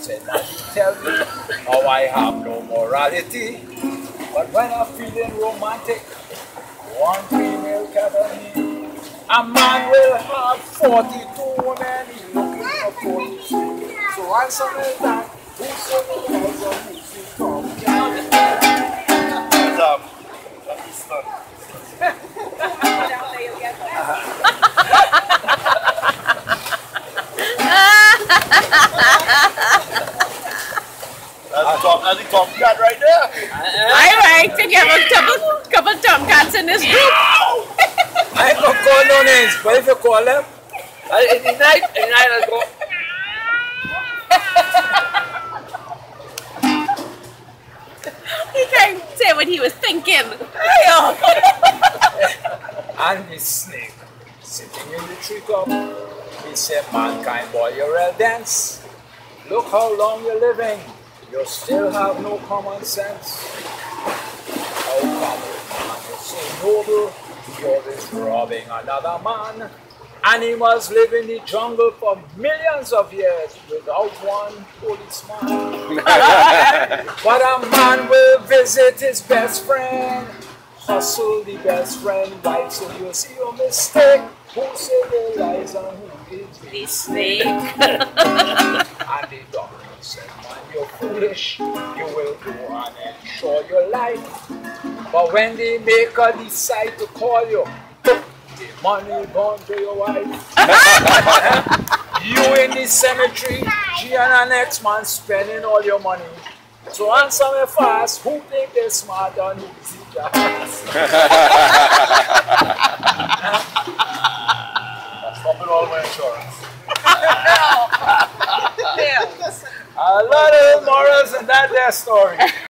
said, now you tell me how I have no morality. But when I'm feeling romantic, one female cabinet, a man will have 42 women, he's looking for 43. So answer me that, who's so nice or who's so come? That's a tomcat right there. I think you have a couple tomcats in this group. I ain't gonna call no names, but if you call them, In the night, I'll go. He can't say what he was thinking. and the snake sitting in the tree top, he said, mankind boy, you're real dense. Look how long you're living. You still have no common sense. How come, man, you're so noble? You're always robbing another man. Animals live in the jungle for millions of years without one policeman. But a man will visit his best friend, hustle the best friend, right? So you see your mistake. Who said the lies and who is The snake. And the doctor said, man, you're foolish. You will go and ensure your life. But when the maker decide to call you, the money gone to your wife. You in the cemetery, she and her next man spending all your money. So answer me fast, who think they're smart and who's the jackass? Stop it all my insurance. A lot of morals in that their story.